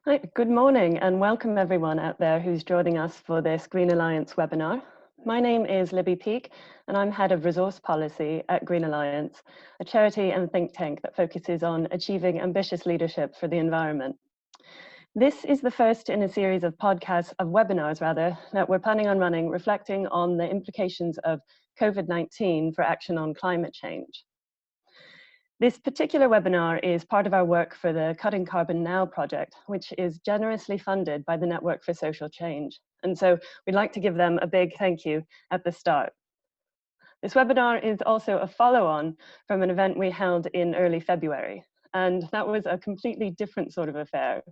Hi, good morning and welcome everyone out there who's joining us for this Green Alliance webinar. My name is Libby Peake and I'm Head of Resource Policy at Green Alliance, a charity and think tank that focuses on achieving ambitious leadership for the environment. This is the first in a series of webinars that we're planning on running, reflecting on the implications of COVID-19 for action on climate change. This particular webinar is part of our work for the Cutting Carbon Now project, which is generously funded by the Network for Social Change. And so we'd like to give them a big thank you at the start. This webinar is also a follow-on from an event we held in early February. And that was a completely different sort of affair.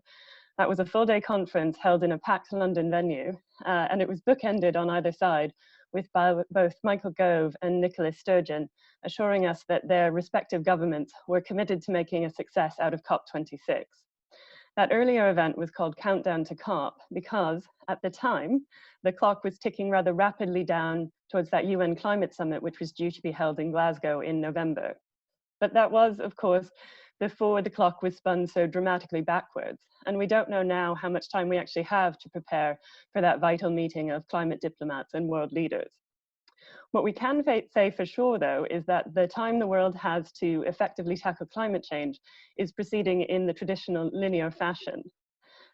That was a full-day conference held in a packed London venue, and it was bookended on either side with both Michael Gove and Nicola Sturgeon assuring us that their respective governments were committed to making a success out of COP26. That earlier event was called Countdown to COP because, at the time, the clock was ticking rather rapidly down towards that UN climate summit, which was due to be held in Glasgow in November. But that was, of course, before the clock was spun so dramatically backwards. And we don't know now how much time we actually have to prepare for that vital meeting of climate diplomats and world leaders. What we can say for sure, though, is that the time the world has to effectively tackle climate change is proceeding in the traditional linear fashion.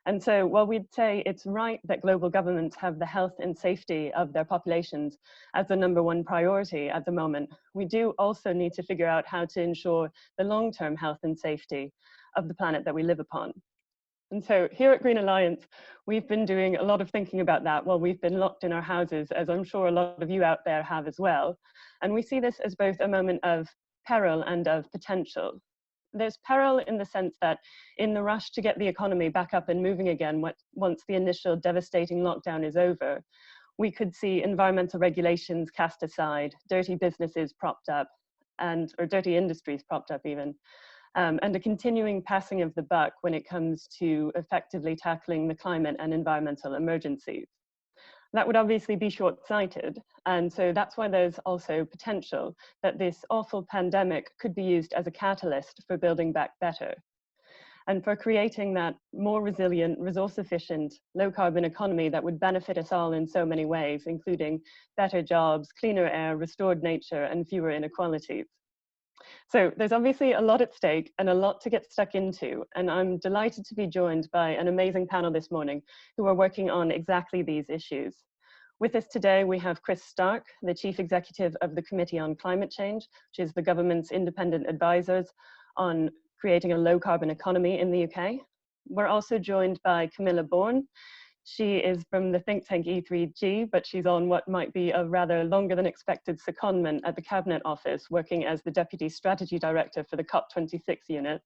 And so while we'd say it's right that global governments have the health and safety of their populations as the #1 priority at the moment, we do also need to figure out how to ensure the long-term health and safety of the planet that we live upon. And so here at Green Alliance, we've been doing a lot of thinking about that while we've been locked in our houses, as I'm sure a lot of you out there have as well. And we see this as both a moment of peril and of potential. There's peril in the sense that in the rush to get the economy back up and moving again once the initial devastating lockdown is over, we could see environmental regulations cast aside, dirty businesses propped up, or dirty industries propped up even, and a continuing passing of the buck when it comes to effectively tackling the climate and environmental emergencies. That would obviously be short-sighted, and so that's why there's also potential that this awful pandemic could be used as a catalyst for building back better and for creating that more resilient, resource-efficient, low-carbon economy that would benefit us all in so many ways, including better jobs, cleaner air, restored nature, and fewer inequalities. So there's obviously a lot at stake and a lot to get stuck into, and I'm delighted to be joined by an amazing panel this morning who are working on exactly these issues. With us today, we have Chris Stark, the Chief Executive of the Committee on Climate Change, which is the government's independent advisors on creating a low-carbon economy in the UK. We're also joined by Camilla Bourne. She is from the think tank E3G, but she's on what might be a rather longer than expected secondment at the Cabinet Office, working as the Deputy Strategy Director for the COP26 unit.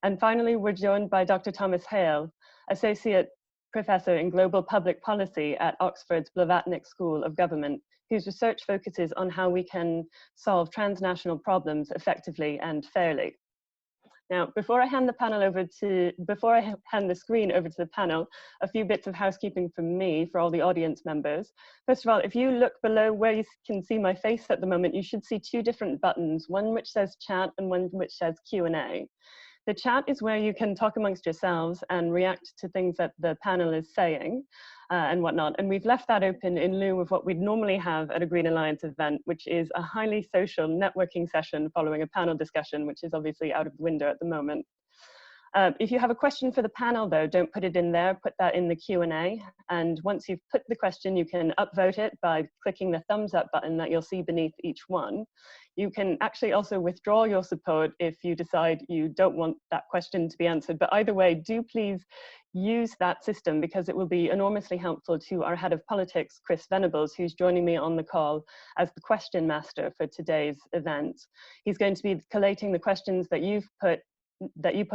And finally, we're joined by Dr. Thomas Hale, Associate Professor in Global Public Policy at Oxford's Blavatnik School of Government, whose research focuses on how we can solve transnational problems effectively and fairly. Now, before I hand the screen over to the panel, a few bits of housekeeping from me for all the audience members. First of all, if you look below where you can see my face at the moment, you should see two different buttons, one which says chat and one which says Q&A. The chat is where you can talk amongst yourselves and react to things that the panel is saying and whatnot. And we've left that open in lieu of what we'd normally have at a Green Alliance event, which is a highly social networking session following a panel discussion, which is obviously out of the window at the moment. If you have a question for the panel, though, don't put it in there, put that in the Q&A. And once you've put the question, you can upvote it by clicking the thumbs up button that you'll see beneath each one. You can actually also withdraw your support if you decide you don't want that question to be answered. But either way, do please use that system because it will be enormously helpful to our head of politics, Chris Venables, who's joining me on the call as the question master for today's event. He's going to be collating the questions that you put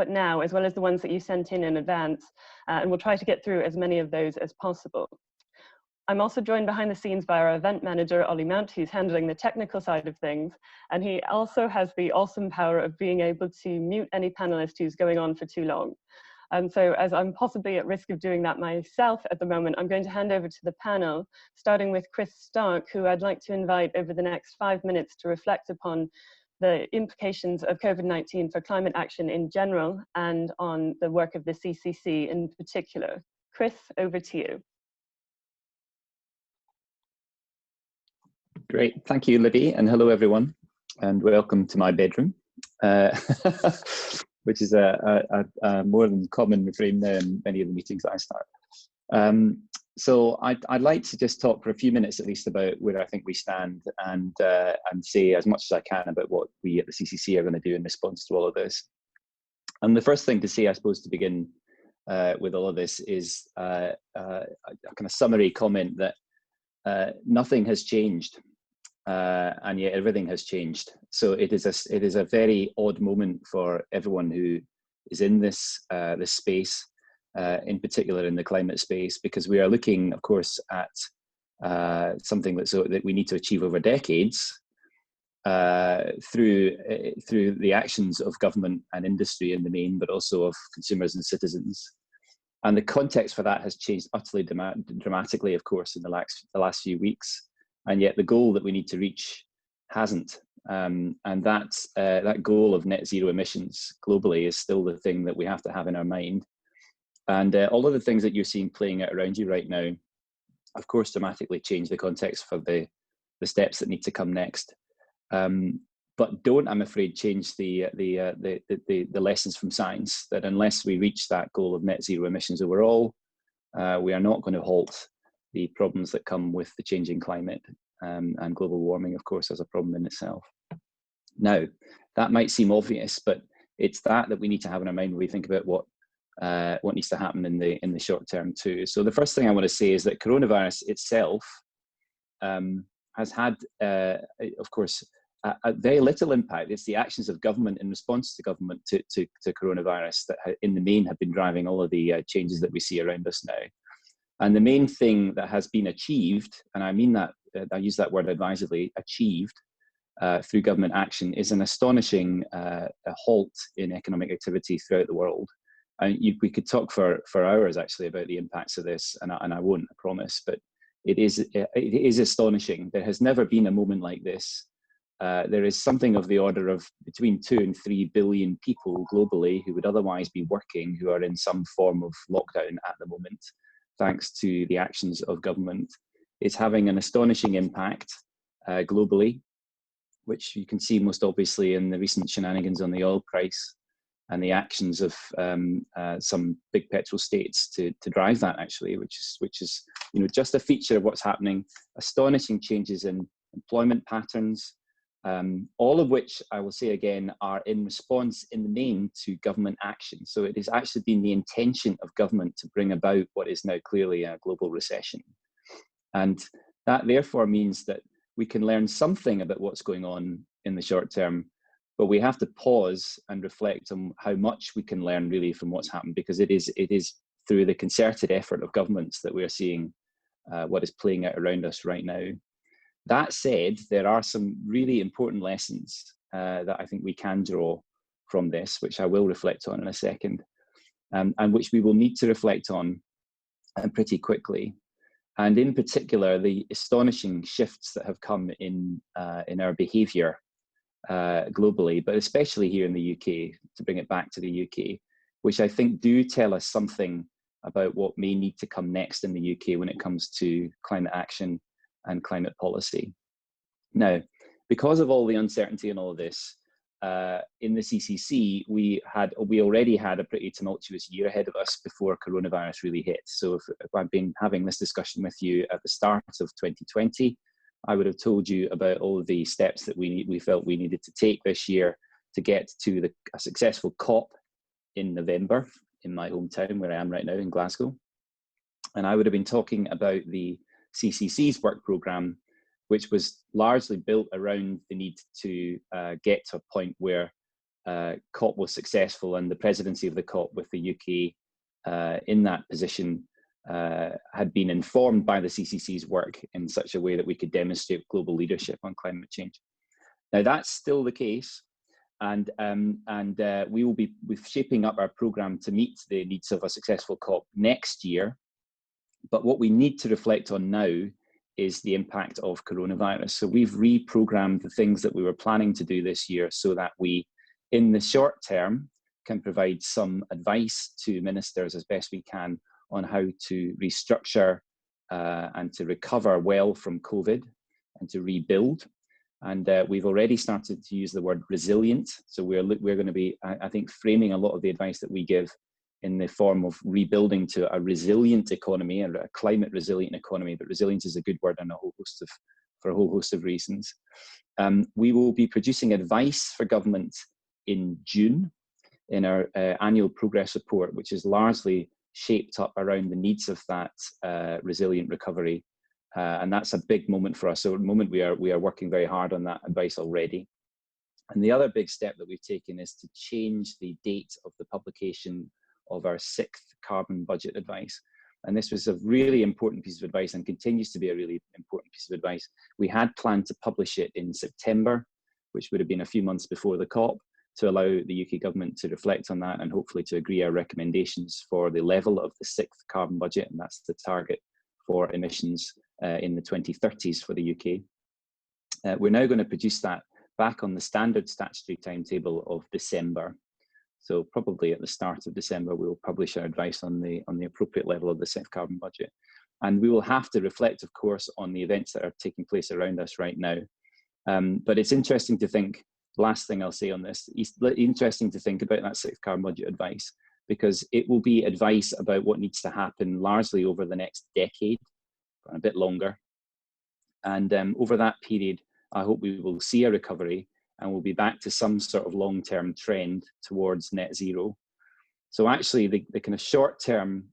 now, as well as the ones that you sent in advance, and we'll try to get through as many of those as possible. I'm also joined behind the scenes by our event manager, Ollie Mount, who's handling the technical side of things, and he also has the awesome power of being able to mute any panelist who's going on for too long. And so as I'm possibly at risk of doing that myself at the moment, I'm going to hand over to the panel, starting with Chris Stark, who I'd like to invite over the next 5 minutes to reflect upon the implications of COVID-19 for climate action in general and on the work of the CCC in particular. Chris, over to you. Great, thank you, Libby, and hello everyone, and welcome to my bedroom, which is a more than common refrain now in many of the meetings that I start. So I'd like to just talk for a few minutes at least about where I think we stand and say as much as I can about what we at the CCC are going to do in response to all of this. And the first thing to say, I suppose, to begin with all of this is a kind of summary comment that nothing has changed. And yet everything has changed. So it is a very odd moment for everyone who is in this space, in particular in the climate space, because we are looking, of course, at something that we need to achieve over decades through the actions of government and industry in the main, but also of consumers and citizens. And the context for that has changed utterly dramatically, of course, in the last few weeks. And yet the goal that we need to reach hasn't. And that goal of net zero emissions globally is still the thing that we have to have in our mind. And all of the things that you're seeing playing out around you right now, of course, dramatically change the context for the steps that need to come next. But don't, I'm afraid, change the lessons from science, that unless we reach that goal of net zero emissions overall, we are not going to halt the problems that come with the changing climate, and global warming, of course, as a problem in itself. Now, that might seem obvious, but it's that we need to have in our mind when we think about what needs to happen in the short term too. So the first thing I want to say is that coronavirus itself has had, of course, a very little impact. It's the actions of government in response to government to coronavirus that in the main have been driving all of the changes that we see around us now. And the main thing that has been achieved, and I mean that, I use that word advisedly, achieved through government action, is an astonishing halt in economic activity throughout the world. And we could talk for hours actually about the impacts of this, and I won't, I promise, but it is astonishing. There has never been a moment like this. There is something of the order of between 2 and 3 billion people globally who would otherwise be working, who are in some form of lockdown at the moment, thanks to the actions of government. It's having an astonishing impact globally, which you can see most obviously in the recent shenanigans on the oil price and the actions of some big petrol states to drive that, actually, which is just a feature of what's happening. Astonishing changes in employment patterns, all of which, I will say again, are in response in the main to government action. So it has actually been the intention of government to bring about what is now clearly a global recession. And that therefore means that we can learn something about what's going on in the short term, but we have to pause and reflect on how much we can learn really from what's happened, because it is through the concerted effort of governments that we are seeing what is playing out around us right now. That said, there are some really important lessons that I think we can draw from this, which I will reflect on in a second, and which we will need to reflect on pretty quickly. And in particular, the astonishing shifts that have come in our behaviour globally, but especially here in the UK, to bring it back to the UK, which I think do tell us something about what may need to come next in the UK when it comes to climate action and climate policy. Now, because of all the uncertainty and all of this, in the CCC, we already had a pretty tumultuous year ahead of us before coronavirus really hit. So if I've been having this discussion with you at the start of 2020, I would have told you about all of the steps that we felt we needed to take this year to get to a successful COP in November in my hometown, where I am right now in Glasgow. And I would have been talking about the CCC's work programme, which was largely built around the need to get to a point where COP was successful, and the presidency of the COP with the UK in that position had been informed by the CCC's work in such a way that we could demonstrate global leadership on climate change. Now that's still the case, and we will be shaping up our programme to meet the needs of a successful COP next year. But what we need to reflect on now is the impact of coronavirus. So we've reprogrammed the things that we were planning to do this year so that we, in the short term, can provide some advice to ministers as best we can on how to restructure and to recover well from COVID and to rebuild. And we've already started to use the word resilient. So we're going to be, I think, framing a lot of the advice that we give in the form of rebuilding to a resilient economy, a climate resilient economy. But resilience is a good word for a whole host of reasons. We will be producing advice for government in June in our annual progress report, which is largely shaped up around the needs of that resilient recovery. And that's a big moment for us. So at the moment we are working very hard on that advice already. And the other big step that we've taken is to change the date of the publication of our 6th carbon budget advice. And this was a really important piece of advice and continues to be a really important piece of advice. We had planned to publish it in September, which would have been a few months before the COP, to allow the UK government to reflect on that and hopefully to agree our recommendations for the level of the 6th carbon budget. And that's the target for emissions in the 2030s for the UK. We're now going to produce that back on the standard statutory timetable of December. So probably at the start of December, we'll publish our advice on the appropriate level of the 6th carbon budget. And we will have to reflect, of course, on the events that are taking place around us right now. But it's interesting to think, last thing I'll say on this, it's interesting to think about that 6th carbon budget advice, because it will be advice about what needs to happen largely over the next decade, a bit longer. And over that period, I hope we will see a recovery and we'll be back to some sort of long-term trend towards net zero. So actually the kind of short-term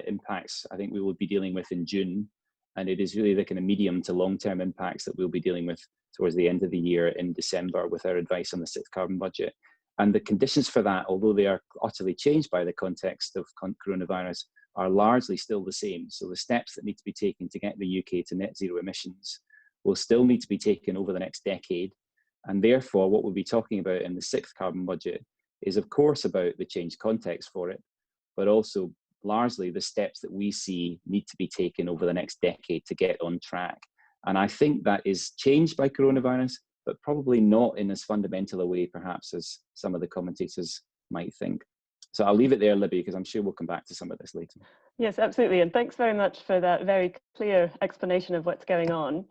impacts, I think we will be dealing with in June, and it is really the kind of medium to long-term impacts that we'll be dealing with towards the end of the year in December with our advice on the 6th carbon budget. And the conditions for that, although they are utterly changed by the context of coronavirus, are largely still the same. So the steps that need to be taken to get the UK to net zero emissions will still need to be taken over the next decade. And therefore, what we'll be talking about in the 6th carbon budget is, of course, about the changed context for it, but also largely the steps that we see need to be taken over the next decade to get on track. And I think that is changed by coronavirus, but probably not in as fundamental a way, perhaps, as some of the commentators might think. So I'll leave it there, Libby, because I'm sure we'll come back to some of this later. Yes, absolutely. And thanks very much for that very clear explanation of what's going on.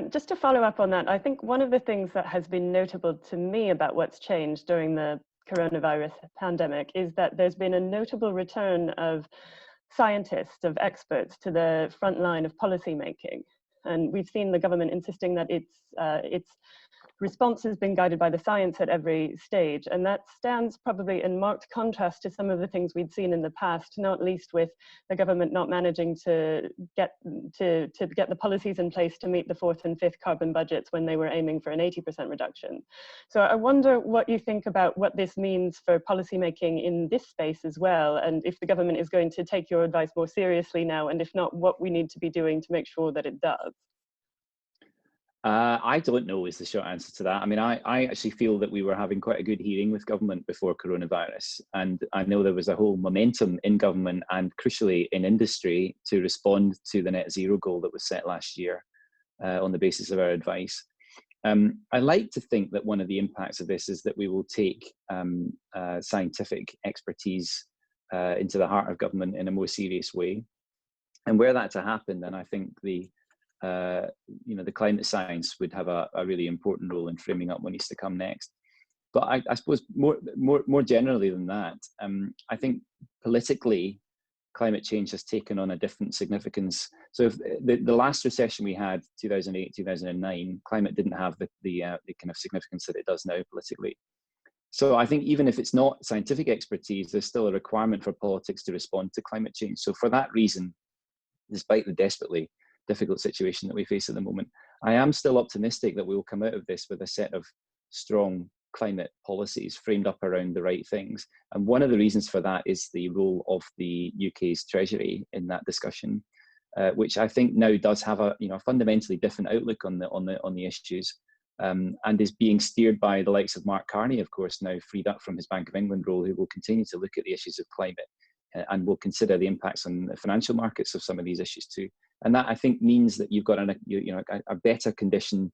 Just to follow up on that, I think one of the things that has been notable to me about what's changed during the coronavirus pandemic is that there's been a notable return of scientists, of experts to the front line of policy making. And we've seen the government insisting that its response has been guided by the science at every stage. And that stands probably in marked contrast to some of the things we'd seen in the past, not least with the government not managing to get the policies in place to meet the 4th and 5th carbon budgets when they were aiming for an 80% reduction. So I wonder what you think about what this means for policymaking in this space as well, and if the government is going to take your advice more seriously now, and if not, what we need to be doing to make sure that it does. I don't know is the short answer to that. I mean, I actually feel that we were having quite a good hearing with government before coronavirus. And I know there was a whole momentum in government and crucially in industry to respond to the net zero goal that was set last year on the basis of our advice. I like to think that one of the impacts of this is that we will take scientific expertise into the heart of government in a more serious way. And were that to happen, then I think the climate science would have a really important role in framing up what needs to come next. But I suppose more generally than that, I think politically, climate change has taken on a different significance. So if the last recession we had, 2008, 2009, climate didn't have the kind of significance that it does now politically. So I think even if it's not scientific expertise, there's still a requirement for politics to respond to climate change. So for that reason, despite the desperately difficult situation that we face at the moment, I am still optimistic that we will come out of this with a set of strong climate policies framed up around the right things. And one of the reasons for that is the role of the UK's Treasury in that discussion, which I think now does have a fundamentally different outlook on the issues, and is being steered by the likes of Mark Carney, of course, now freed up from his Bank of England role, who will continue to look at the issues of climate and will consider the impacts on the financial markets of some of these issues too. And that, I think, means that you've got a better condition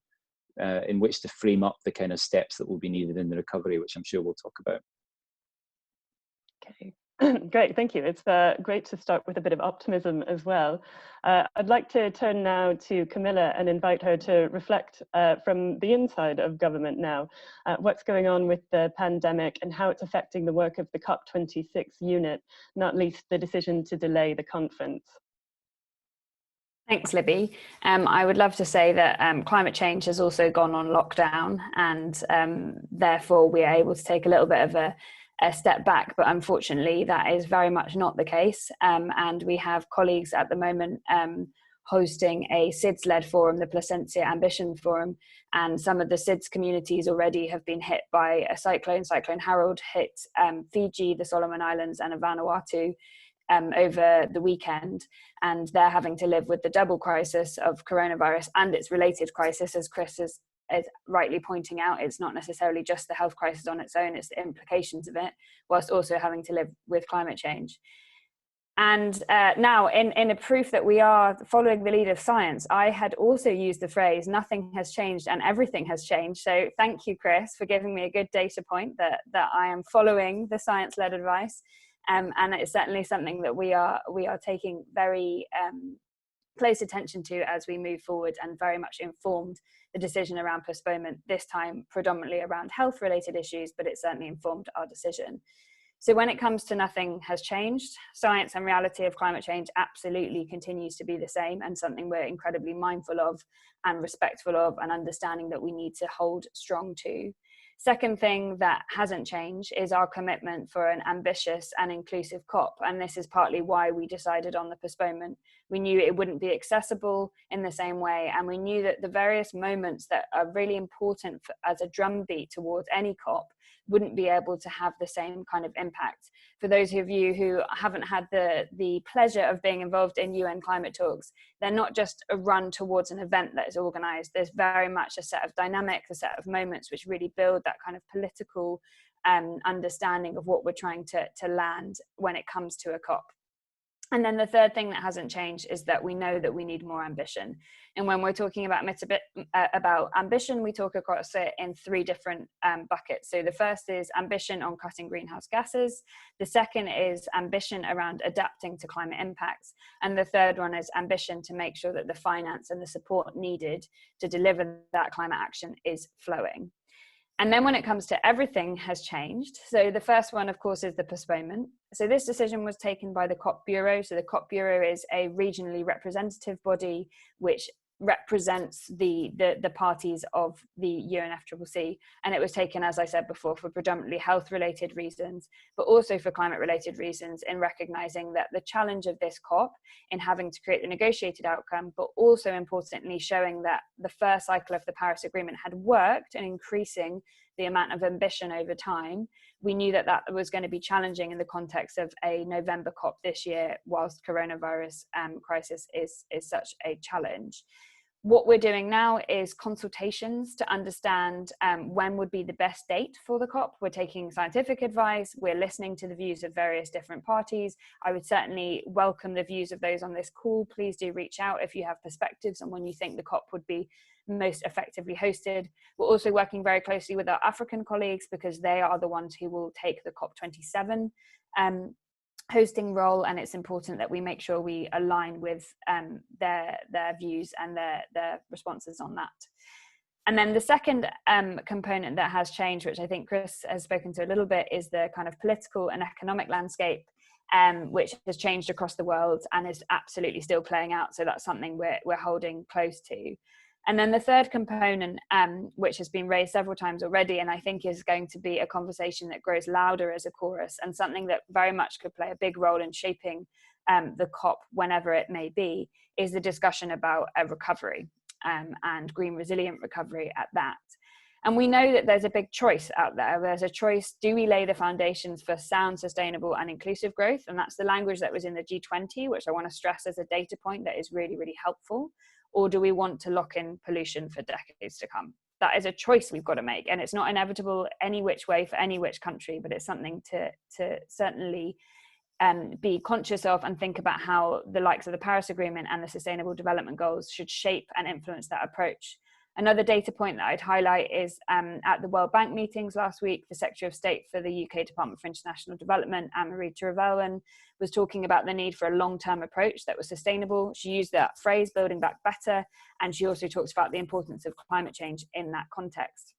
in which to frame up the kind of steps that will be needed in the recovery, which I'm sure we'll talk about. Okay. Great, thank you. It's great to start with a bit of optimism as well. I'd like to turn now to Camilla and invite her to reflect from the inside of government now, what's going on with the pandemic and how it's affecting the work of the COP26 unit, not least the decision to delay the conference. Thanks, Libby. I would love to say that climate change has also gone on lockdown, and therefore we are able to take a little bit of a step back, but unfortunately that is very much not the case. And we have colleagues at the moment hosting a SIDS-led forum, the Placencia Ambition Forum, and some of the SIDS communities already have been hit by a cyclone. Cyclone Harold hit Fiji, the Solomon Islands and Vanuatu over the weekend, and they're having to live with the double crisis of coronavirus and its related crisis, as Chris is rightly pointing out. It's not necessarily just the health crisis on its own, it's the implications of it, whilst also having to live with climate change. And now, in a proof that we are following the lead of science, I had also used the phrase, nothing has changed and everything has changed. So thank you, Chris, for giving me a good data point that I am following the science-led advice. And it's certainly something that we are taking very close attention to as we move forward, and very much informed the decision around postponement, this time predominantly around health related issues, but it certainly informed our decision. So when it comes to nothing has changed, science and reality of climate change absolutely continues to be the same, and something we're incredibly mindful of and respectful of, and understanding that we need to hold strong to. Second thing that hasn't changed is our commitment for an ambitious and inclusive COP, and this is partly why we decided on the postponement. We knew it wouldn't be accessible in the same way, and we knew that the various moments that are really important as a drumbeat towards any COP wouldn't be able to have the same kind of impact. For those of you who haven't had the pleasure of being involved in UN climate talks, they're not just a run towards an event that is organized. There's very much a set of dynamics, a set of moments which really build that kind of political understanding of what we're trying to land when it comes to a COP. And then the third thing that hasn't changed is that we know that we need more ambition. And when we're talking about ambition, we talk across it in three different buckets. So the first is ambition on cutting greenhouse gases. The second is ambition around adapting to climate impacts. And the third one is ambition to make sure that the finance and the support needed to deliver that climate action is flowing. And then when it comes to everything has changed. So the first one, of course, is the postponement. So this decision was taken by the COP Bureau. So the COP Bureau is a regionally representative body which represents the parties of the UNFCCC, and it was taken, as I said before, for predominantly health related reasons, but also for climate related reasons, in recognizing that the challenge of this COP in having to create the negotiated outcome, but also importantly showing that the first cycle of the Paris Agreement had worked and increasing the amount of ambition over time. We knew that that was going to be challenging in the context of a November COP this year, whilst coronavirus crisis is such a challenge. What we're doing now is consultations to understand when would be the best date for the COP. We're taking scientific advice, we're listening to the views of various different parties. I would certainly welcome the views of those on this call. Please do reach out if you have perspectives on when you think the COP would be most effectively hosted. We're also working very closely with our African colleagues, because they are the ones who will take the COP27 hosting role, and it's important that we make sure we align with their views and their responses on that. And then the second component that has changed, which I think Chris has spoken to a little bit, is the kind of political and economic landscape, which has changed across the world and is absolutely still playing out. So that's something we're holding close to. And then the third component, which has been raised several times already, and I think is going to be a conversation that grows louder as a chorus, and something that very much could play a big role in shaping the COP whenever it may be, is the discussion about a recovery and green resilient recovery at that. And we know that there's a big choice out there. There's a choice, do we lay the foundations for sound, sustainable and inclusive growth? And that's the language that was in the G20, which I want to stress as a data point that is really, really helpful. Or do we want to lock in pollution for decades to come? That is a choice we've got to make. And it's not inevitable any which way for any which country, but it's something to certainly be conscious of and think about how the likes of the Paris Agreement and the Sustainable Development Goals should shape and influence that approach. Another data point that I'd highlight is at the World Bank meetings last week, the Secretary of State for the UK Department for International Development, Anne-Marie Trevelyan, was talking about the need for a long-term approach that was sustainable. She used that phrase, building back better, and she also talks about the importance of climate change in that context.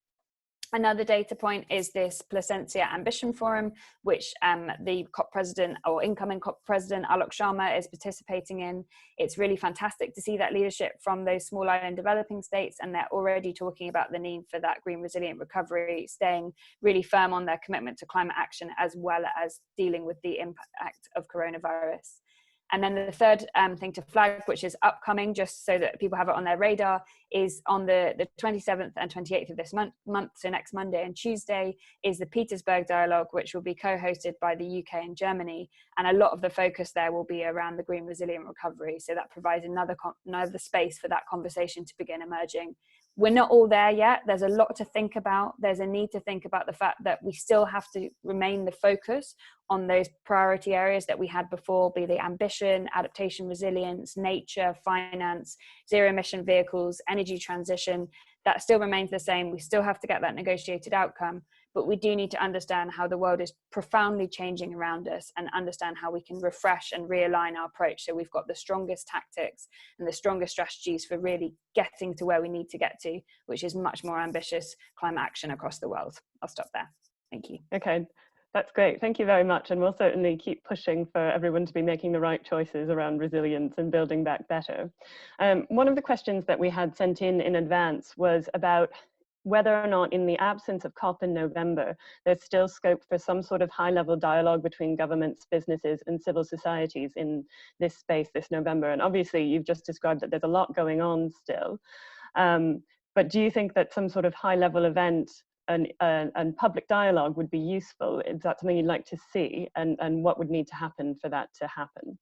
Another data point is this Placencia Ambition Forum, which the COP president or incoming COP president Alok Sharma is participating in. It's really fantastic to see that leadership from those small island developing states, and they're already talking about the need for that green resilient recovery, staying really firm on their commitment to climate action, as well as dealing with the impact of coronavirus. And then the third thing to flag, which is upcoming, just so that people have it on their radar, is on the 27th and 28th of this month, so next Monday and Tuesday, is the Petersberg Dialogue, which will be co-hosted by the UK and Germany. And a lot of the focus there will be around the green resilient recovery. So that provides another space for that conversation to begin emerging. We're not all there yet. There's a lot to think about. There's a need to think about the fact that we still have to remain the focus on those priority areas that we had before, be they ambition, adaptation, resilience, nature, finance, zero emission vehicles, energy transition. That still remains the same. We still have to get that negotiated outcome, but we do need to understand how the world is profoundly changing around us and understand how we can refresh and realign our approach so we've got the strongest tactics and the strongest strategies for really getting to where we need to get to, which is much more ambitious climate action across the world. I'll stop there. Thank you. Okay. That's great. Thank you very much. And we'll certainly keep pushing for everyone to be making the right choices around resilience and building back better. One of the questions that we had sent in advance was about whether or not, in the absence of COP in November, there's still scope for some sort of high-level dialogue between governments, businesses, and civil societies in this space this November. And obviously, you've just described that there's a lot going on still. But do you think that some sort of high-level event and public dialogue would be useful? Is that something you'd like to see, and what would need to happen for that to happen?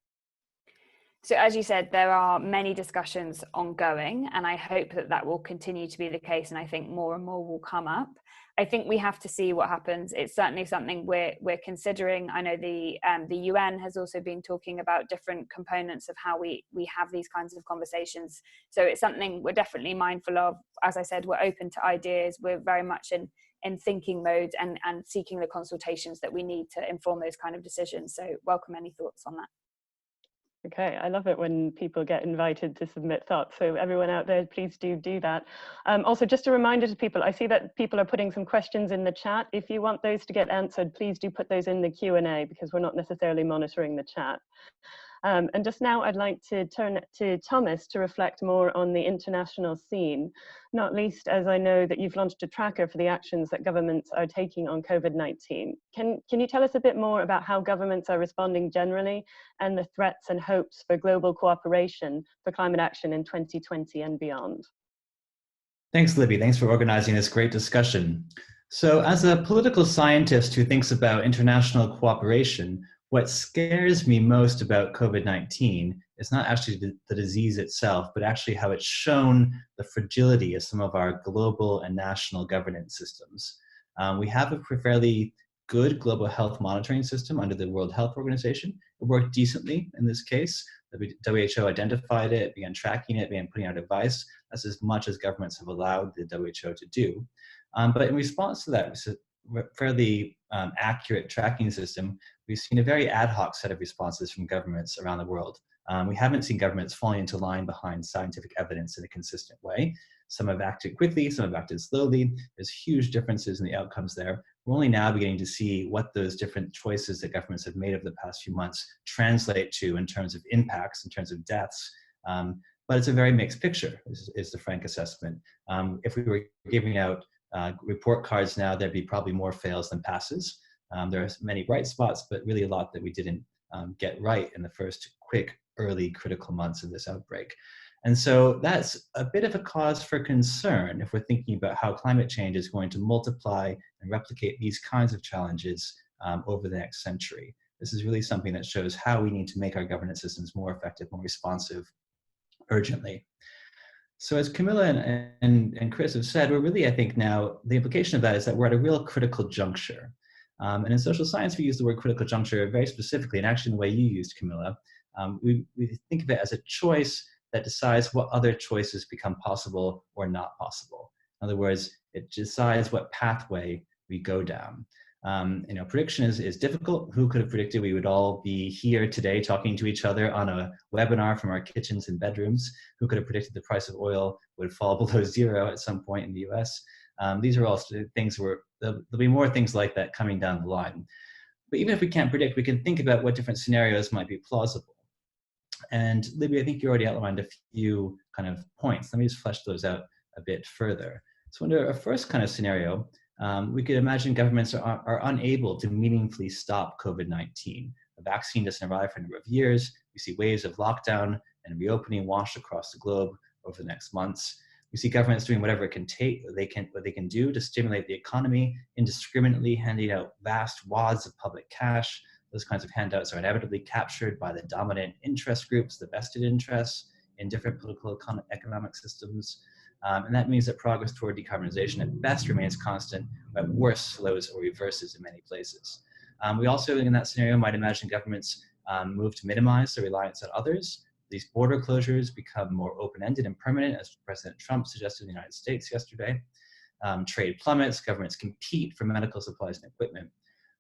So as you said, there are many discussions ongoing, and I hope that that will continue to be the case, and I think more and more will come up. I think we have to see what happens. It's certainly something we're considering. I know the UN has also been talking about different components of how we have these kinds of conversations. So it's something we're definitely mindful of. As I said, we're open to ideas. We're very much in thinking mode and seeking the consultations that we need to inform those kind of decisions. So welcome any thoughts on that. Okay, I love it when people get invited to submit thoughts. So everyone out there, please do that. Also, just a reminder to people, I see that people are putting some questions in the chat. If you want those to get answered, please do put those in the Q&A, because we're not necessarily monitoring the chat. And just now, I'd like to turn to Thomas to reflect more on the international scene, not least as I know that you've launched a tracker for the actions that governments are taking on COVID-19. Can you tell us a bit more about how governments are responding generally and the threats and hopes for global cooperation for climate action in 2020 and beyond? Thanks, Libby. Thanks for organizing this great discussion. So as a political scientist who thinks about international cooperation, what scares me most about COVID-19 is not actually the disease itself, but actually how it's shown the fragility of some of our global and national governance systems. We have a fairly good global health monitoring system under the World Health Organization. It worked decently in this case. The WHO identified it, began tracking it, began putting out advice. That's as much as governments have allowed the WHO to do. But in response to that fairly accurate tracking system, we've seen a very ad hoc set of responses from governments around the world. We haven't seen governments falling into line behind scientific evidence in a consistent way. Some have acted quickly, some have acted slowly. There's huge differences in the outcomes there. We're only now beginning to see what those different choices that governments have made over the past few months translate to in terms of impacts, in terms of deaths. But it's a very mixed picture, is the frank assessment. If we were giving out report cards now, there'd be probably more fails than passes. There are many bright spots, but really a lot that we didn't get right in the first quick, early, critical months of this outbreak. And so that's a bit of a cause for concern if we're thinking about how climate change is going to multiply and replicate these kinds of challenges over the next century. This is really something that shows how we need to make our governance systems more effective, more responsive, urgently. So as Camilla and Chris have said, we're really, I think now, the implication of that is that we're at a real critical juncture. And in social science, we use the word critical juncture very specifically, and actually in the way you used, Camilla. We think of it as a choice that decides what other choices become possible or not possible. In other words, it decides what pathway we go down. Prediction is difficult. Who could have predicted we would all be here today talking to each other on a webinar from our kitchens and bedrooms? Who could have predicted the price of oil would fall below zero at some point in the US? These are all things where there'll be more things like that coming down the line. But even if we can't predict, we can think about what different scenarios might be plausible. And Libby, I think you already outlined a few kind of points. Let me just flesh those out a bit further. So under a first kind of scenario, we could imagine governments are unable to meaningfully stop COVID-19. The vaccine doesn't arrive for a number of years. We see waves of lockdown and reopening washed across the globe over the next months. We see governments doing whatever it can take, what they can do to stimulate the economy, indiscriminately handing out vast wads of public cash. Those kinds of handouts are inevitably captured by the dominant interest groups, the vested interests in different political economic systems. And that means that progress toward decarbonization at best remains constant, but at worst slows or reverses in many places. We also, in that scenario, might imagine governments move to minimize their reliance on others. These border closures become more open-ended and permanent, as President Trump suggested in the United States yesterday. Trade plummets, governments compete for medical supplies and equipment.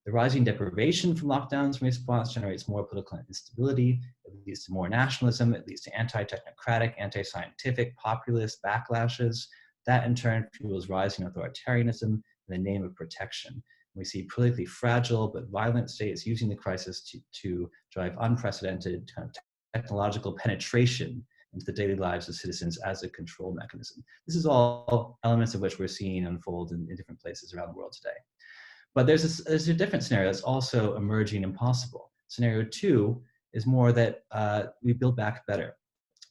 The rising deprivation from lockdowns in response generates more political instability. It leads to more nationalism. It leads to anti-technocratic, anti-scientific, populist backlashes. That in turn fuels rising authoritarianism in the name of protection. We see politically fragile but violent states using the crisis to drive unprecedented kind of technological penetration into the daily lives of citizens as a control mechanism. This is all elements of which we're seeing unfold in different places around the world today. But there's a different scenario that's also emerging and possible. Scenario 2 is more that we build back better.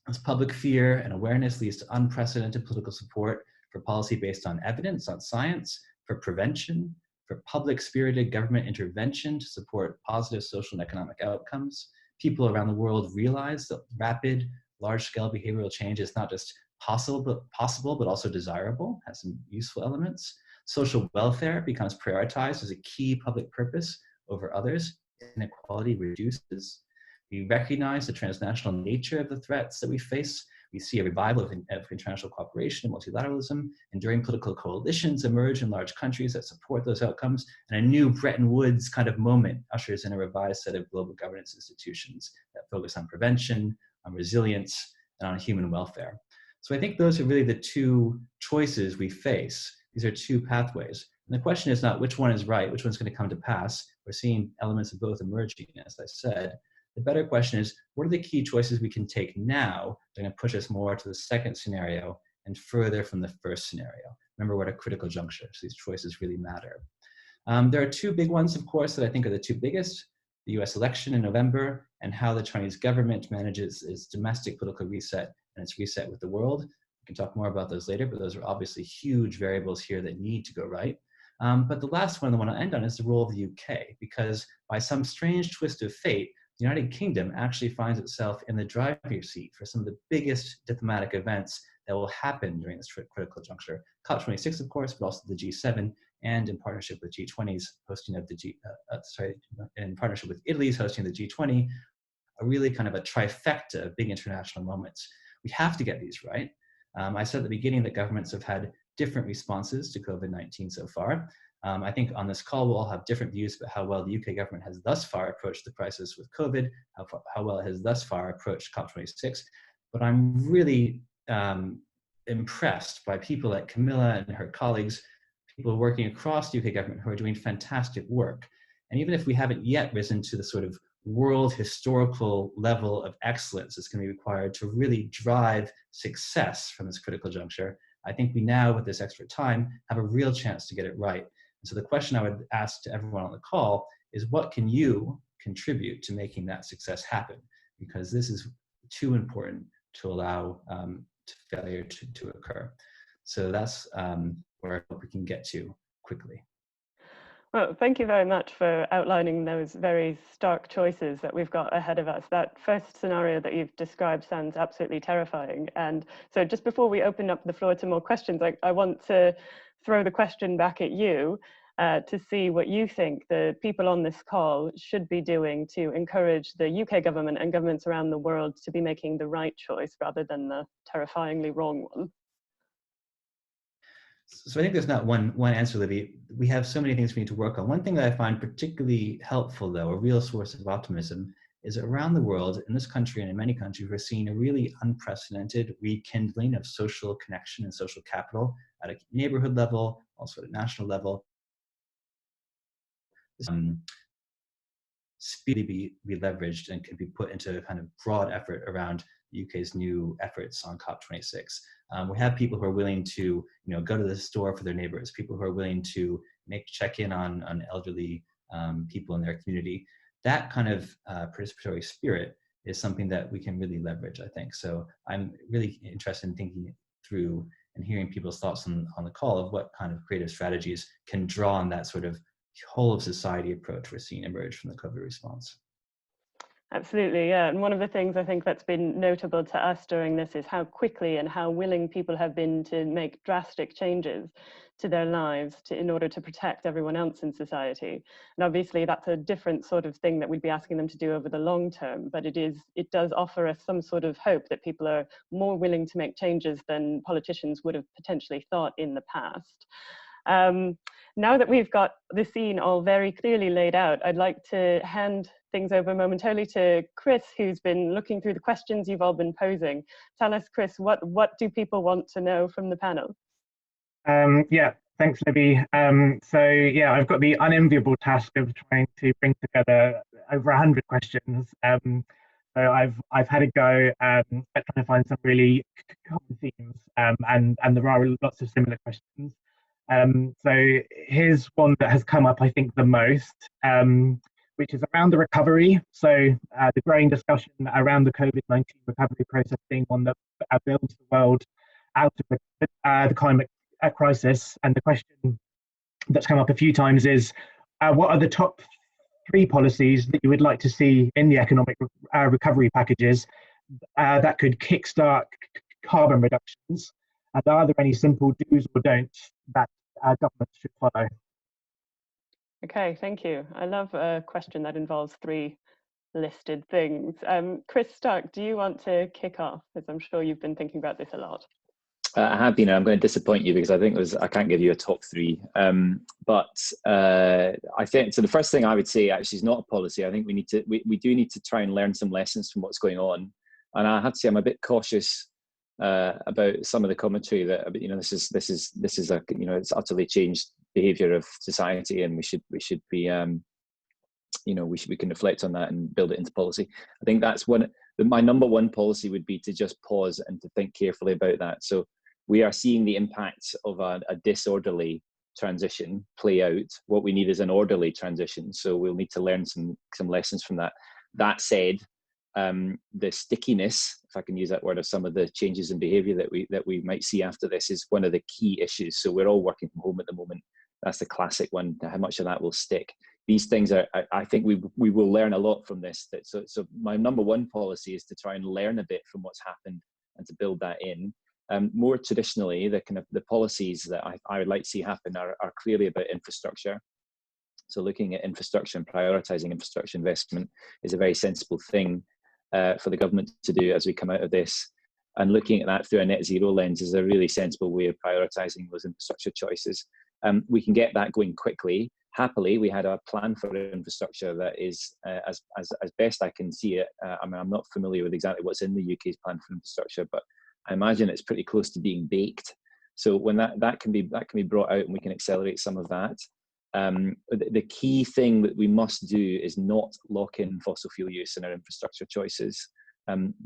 As public fear and awareness leads to unprecedented political support for policy based on evidence, on science, for prevention, for public-spirited government intervention to support positive social and economic outcomes. People around the world realize that rapid, large-scale behavioral change is not just possible, but also desirable, has some useful elements. Social welfare becomes prioritized as a key public purpose over others. Inequality reduces. We recognize the transnational nature of the threats that we face. We see a revival of international cooperation and multilateralism. Enduring political coalitions emerge in large countries that support those outcomes. And a new Bretton Woods kind of moment ushers in a revised set of global governance institutions that focus on prevention, on resilience, and on human welfare. So I think those are really the two choices we face. These are two pathways. And the question is not which one is right, which one's going to come to pass. We're seeing elements of both emerging, as I said. The better question is, what are the key choices we can take now that are going to push us more to the second scenario and further from the first scenario? Remember, we're at a critical juncture, so these choices really matter. There are two big ones, of course, that I think are the two biggest. The US election in November and how the Chinese government manages its domestic political reset and its reset with the world. We can talk more about those later, but those are obviously huge variables here that need to go right. But the last one I want to end on is the role of the UK, because by some strange twist of fate, the United Kingdom actually finds itself in the driver's seat for some of the biggest diplomatic events that will happen during this critical juncture. COP26, of course, but also the G7, and in partnership with G20's hosting of the in partnership with Italy's hosting of the G20, a really kind of a trifecta of big international moments. We have to get these right. I said at the beginning that governments have had different responses to COVID-19 so far. I think on this call, we'll all have different views about how well the UK government has thus far approached the crisis with COVID, how well it has thus far approached COP26. But I'm really impressed by people like Camilla and her colleagues, people working across the UK government who are doing fantastic work. And even if we haven't yet risen to the sort of world historical level of excellence that's going to be required to really drive success from this critical juncture, I think we now, with this extra time, have a real chance to get it right. And so the question I would ask to everyone on the call is, what can you contribute to making that success happen? Because this is too important to allow failure to occur. So that's where I hope we can get to quickly. Well, thank you very much for outlining those very stark choices that we've got ahead of us. That first scenario that you've described sounds absolutely terrifying. And so just before we open up the floor to more questions, I want to throw the question back at you. to see what you think the people on this call should be doing to encourage the UK government and governments around the world to be making the right choice rather than the terrifyingly wrong one. So I think there's not one answer, Libby. We have so many things we need to work on. One thing that I find particularly helpful, though, a real source of optimism, is that around the world, in this country and in many countries, we're seeing a really unprecedented rekindling of social connection and social capital at a neighborhood level, also at a national level. Speedily be leveraged and can be put into a kind of broad effort around the UK's new efforts on COP26. We have people who are willing to, go to the store for their neighbors, people who are willing to check in on elderly people in their community. That kind of participatory spirit is something that we can really leverage, I think. So I'm really interested in thinking through and hearing people's thoughts on the call of what kind of creative strategies can draw on that sort of whole of society approach we're seeing emerge from the COVID response. Absolutely, yeah. And one of the things I think that's been notable to us during this is how quickly and how willing people have been to make drastic changes to their lives in order to protect everyone else in society. And obviously that's a different sort of thing that we'd be asking them to do over the long term, but it does offer us some sort of hope that people are more willing to make changes than politicians would have potentially thought in the past. Now that we've got the scene all very clearly laid out, I'd like to hand things over momentarily to Chris, who's been looking through the questions you've all been posing. Tell us, Chris, what do people want to know from the panel? Yeah, thanks, Libby. So I've got the unenviable task of trying to bring together over 100 questions. So I've had a go at trying to find some really common themes, and there are lots of similar questions. So here's one that has come up, I think, the most, which is around the recovery. So the growing discussion around the COVID-19 recovery process being one that builds the world out of the climate crisis. And the question that's come up a few times is, what are the top 3 policies that you would like to see in the economic recovery packages that could kickstart carbon reductions? And are there any simple do's or don'ts that governments should follow? Okay, thank you. I love a question that involves 3 listed things. Chris Stark, do you want to kick off? Because I'm sure you've been thinking about this a lot. I have been, and I'm going to disappoint you because I think I can't give you a top 3. But I think, so the first thing I would say actually is not a policy. I think we do need to try and learn some lessons from what's going on. And I have to say I'm a bit cautious about some of the commentary that, this is a, it's utterly changed behavior of society, and we should be, we can reflect on that and build it into policy. I think that's my number 1 policy would be to just pause and to think carefully about that. So we are seeing the impacts of a disorderly transition play out. What we need is an orderly transition. So we'll need to learn some lessons from that. That said, the stickiness, if I can use that word, of some of the changes in behaviour that we might see after this is one of the key issues. So we're all working from home at the moment. That's the classic one. How much of that will stick? These things are, I think we will learn a lot from this. So my number 1 policy is to try and learn a bit from what's happened and to build that in. More traditionally, the policies that I would like to see happen are clearly about infrastructure. So looking at infrastructure and prioritising infrastructure investment is a very sensible thing for the government to do as we come out of this. And looking at that through a net zero lens is a really sensible way of prioritising those infrastructure choices. We can get that going quickly. Happily, we had a plan for infrastructure that is, as best I can see it, I'm not familiar with exactly what's in the UK's plan for infrastructure, but I imagine it's pretty close to being baked. So when that can be brought out and we can accelerate some of that. The key thing that we must do is not lock in fossil fuel use in our infrastructure choices.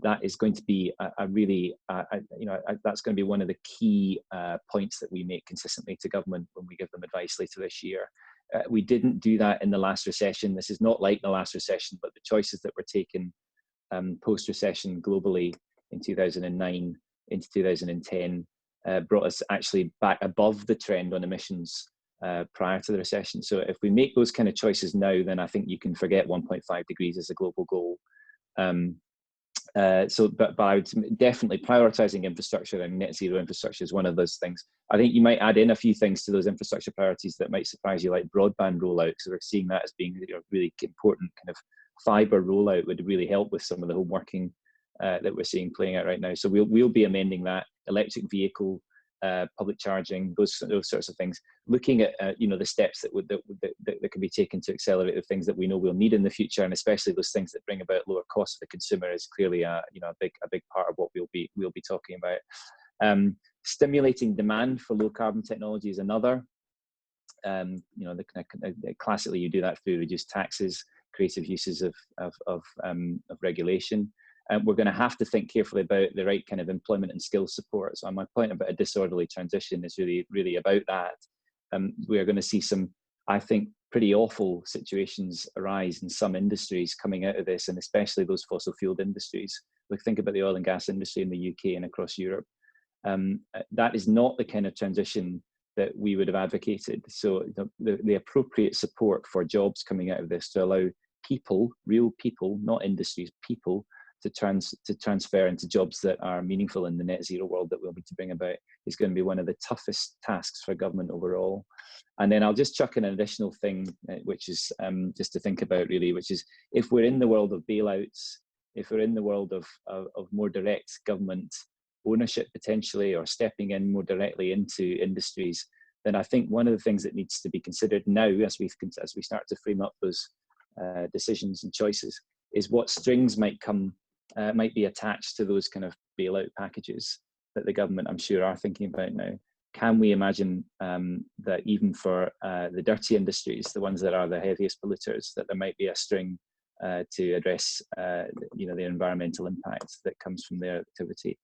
That is going to be that's going to be one of the key points that we make consistently to government when we give them advice later this year. We didn't do that in the last recession. This is not like the last recession, but the choices that were taken post-recession globally in 2009 into 2010 brought us actually back above the trend on emissions prior to the recession. So if we make those kind of choices now, then I think you can forget 1.5 degrees as a global goal. But I would definitely prioritizing infrastructure, and net zero infrastructure is one of those things. I think you might add in a few things to those infrastructure priorities that might surprise you, like broadband rollout, because we're seeing that as being a really important kind of fiber rollout would really help with some of the home working that we're seeing playing out right now. So we'll be amending that. Electric vehicle, public charging, those sorts of things. Looking at the steps that can be taken to accelerate the things that we know we'll need in the future, and especially those things that bring about lower costs for the consumer is clearly a big part of what we'll be talking about. Stimulating demand for low carbon technology is another. Classically you do that through reduced taxes, creative uses of regulation. We're going to have to think carefully about the right kind of employment and skill support. So my point about a disorderly transition is really about that. We are going to see some, I think, pretty awful situations arise in some industries coming out of this, and especially those fossil fueled industries. Like, think about the oil and gas industry in the UK and across Europe. That is not the kind of transition that we would have advocated. So the appropriate support for jobs coming out of this to allow people, real people, not industries, people, to transfer into jobs that are meaningful in the net zero world that we'll need to bring about is going to be one of the toughest tasks for government overall. And then I'll just chuck in an additional thing, which is just to think about really, which is if we're in the world of bailouts, if we're in the world of more direct government ownership potentially, or stepping in more directly into industries, then I think one of the things that needs to be considered now as we start to frame up those decisions and choices is what strings might be attached to those kind of bailout packages that the government, I'm sure, are thinking about now. Can we imagine that even for the dirty industries, the ones that are the heaviest polluters, that there might be a string to address the environmental impact that comes from their activity?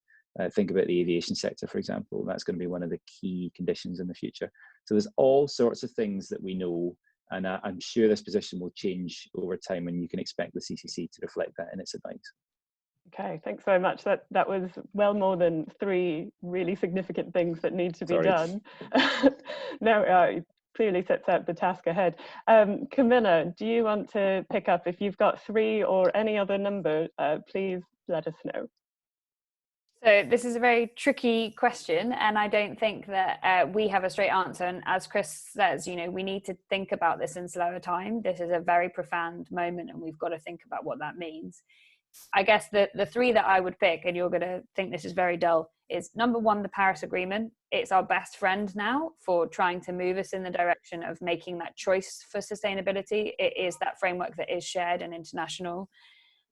Think about the aviation sector, for example. That's going to be one of the key conditions in the future. So there's all sorts of things that we know, and I'm sure this position will change over time, and you can expect the CCC to reflect that in its advice. Okay, thanks very much. That was well more than 3 really significant things that need to be done. No, it clearly sets out the task ahead. Camilla, do you want to pick up? If you've got 3 or any other number, please let us know. So this is a very tricky question, and I don't think that we have a straight answer. And as Chris says, we need to think about this in slower time. This is a very profound moment, and we've got to think about what that means. I guess the 3 that I would pick, and you're going to think this is very dull, is number 1, the Paris Agreement. It's our best friend now for trying to move us in the direction of making that choice for sustainability. It is that framework that is shared and international.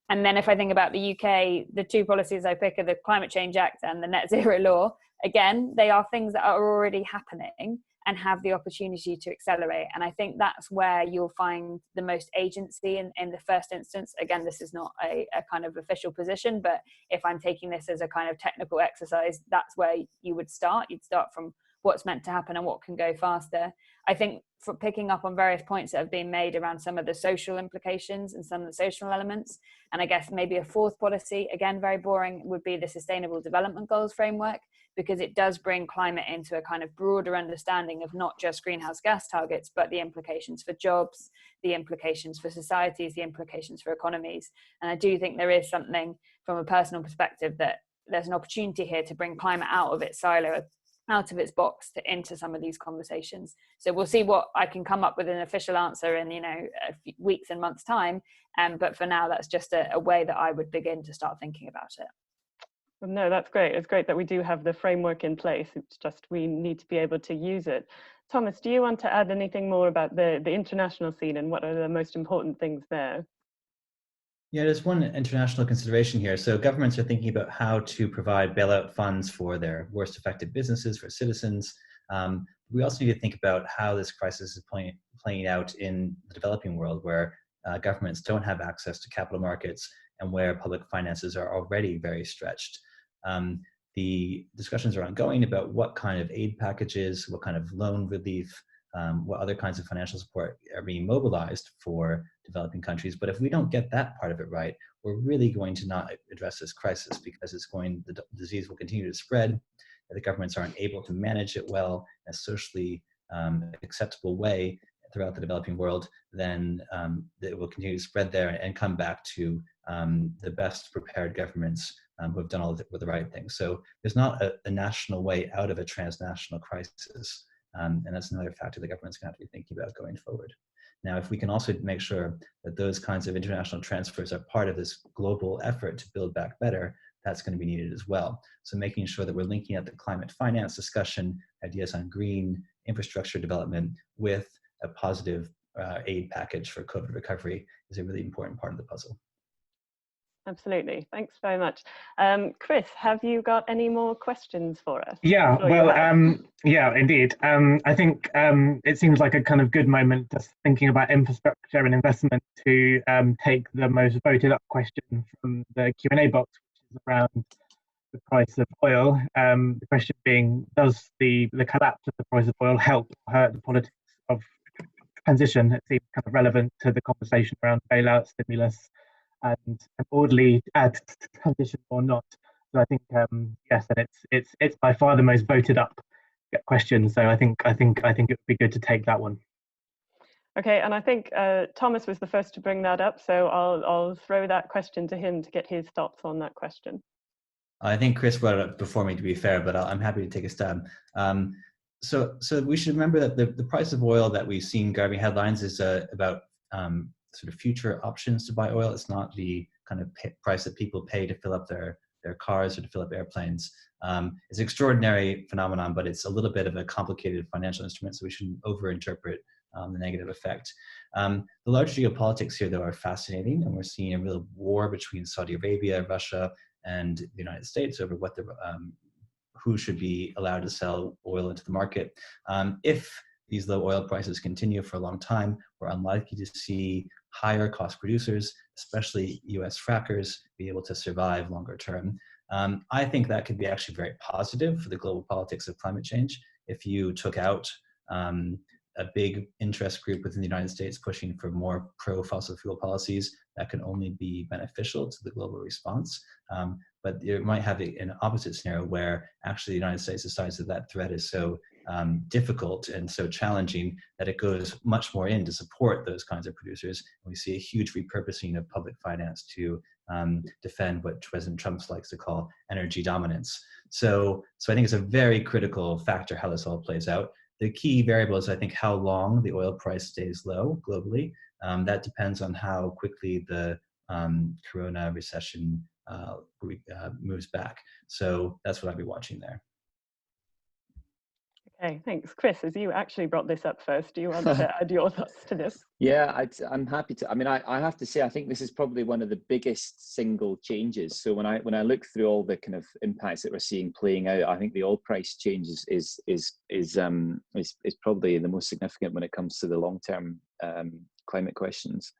And then if I think about the UK, the 2 policies I pick are the Climate Change Act and the Net Zero Law. Again, they are things that are already happening and have the opportunity to accelerate. And I think that's where you'll find the most agency in the first instance. Again, this is not a kind of official position, but if I'm taking this as a kind of technical exercise, that's where you would start. You'd start from what's meant to happen and what can go faster. I think for picking up on various points that have been made around some of the social implications and some of the social elements, and I guess maybe a 4th policy, again, very boring, would be the Sustainable Development Goals framework, because it does bring climate into a kind of broader understanding of not just greenhouse gas targets, but the implications for jobs, the implications for societies, the implications for economies. And I do think there is something from a personal perspective that there's an opportunity here to bring climate out of its silo, out of its box, into some of these conversations. So we'll see what I can come up with an official answer in a few weeks and months time. But for now, that's just a way that I would begin to start thinking about it. Well, no, that's great. It's great that we do have the framework in place. It's just we need to be able to use it. Thomas, do you want to add anything more about the international scene and what are the most important things there? Yeah, there's one international consideration here. So governments are thinking about how to provide bailout funds for their worst affected businesses, for citizens. We also need to think about how this crisis is playing out in the developing world, where governments don't have access to capital markets and where public finances are already very stretched. The discussions are ongoing about what kind of aid packages, what kind of loan relief, what other kinds of financial support are being mobilized for developing countries. But if we don't get that part of it right, we're really going to not address this crisis, because the disease will continue to spread. If the governments aren't able to manage it well in a socially acceptable way throughout the developing world, then it will continue to spread there and come back to the best prepared governments who have done all the right things. So there's not a national way out of a transnational crisis. And that's another factor the government's going to have to be thinking about going forward. Now, if we can also make sure that those kinds of international transfers are part of this global effort to build back better, that's going to be needed as well. So making sure that we're linking up the climate finance discussion, ideas on green infrastructure development with a positive aid package for COVID recovery is a really important part of the puzzle. Absolutely. Thanks very much. Chris, have you got any more questions for us? Yeah, well, yeah, indeed. I think it seems like a kind of good moment just thinking about infrastructure and investment to take the most voted up question from the Q&A box, which is around the price of oil. The question being, does the collapse of the price of oil help or hurt the politics of transition? It seems kind of relevant to the conversation around bailout, stimulus, and orderly transition or not. So I think yes, and it's by far the most voted up question. So I think it would be good to take that one. Okay, and I think Thomas was the first to bring that up, so I'll throw that question to him to get his thoughts on that question. I think Chris brought it up before me, to be fair, but I'm happy to take a stab. So we should remember that the price of oil that we've seen driving headlines is about sort of future options to buy oil. It's not the kind of price that people pay to fill up their cars or to fill up airplanes. It's an extraordinary phenomenon, but it's a little bit of a complicated financial instrument, so we shouldn't overinterpret the negative effect. The larger geopolitics here, though, are fascinating, and we're seeing a real war between Saudi Arabia, Russia, and the United States over what who should be allowed to sell oil into the market. If these low oil prices continue for a long time, we're unlikely to see higher cost producers, especially US frackers, be able to survive longer term. I think that could be actually very positive for the global politics of climate change. If you took out a big interest group within the United States pushing for more pro-fossil fuel policies, that can only be beneficial to the global response. But you might have an opposite scenario where actually the United States decides that that threat is so difficult and so challenging that it goes much more in to support those kinds of producers. And we see a huge repurposing of public finance to defend what President Trump likes to call energy dominance. So I think it's a very critical factor how this all plays out. The key variable is, I think, how long the oil price stays low globally. That depends on how quickly the corona recession moves back. So that's what I'll be watching there. Okay, thanks. Chris, as you actually brought this up first, do you want to add your thoughts to this? Yeah, I'm happy to. I mean, I have to say, I think this is probably one of the biggest single changes. So when I look through all the kind of impacts that we're seeing playing out, I think the oil price change is probably the most significant when it comes to the long-term climate questions.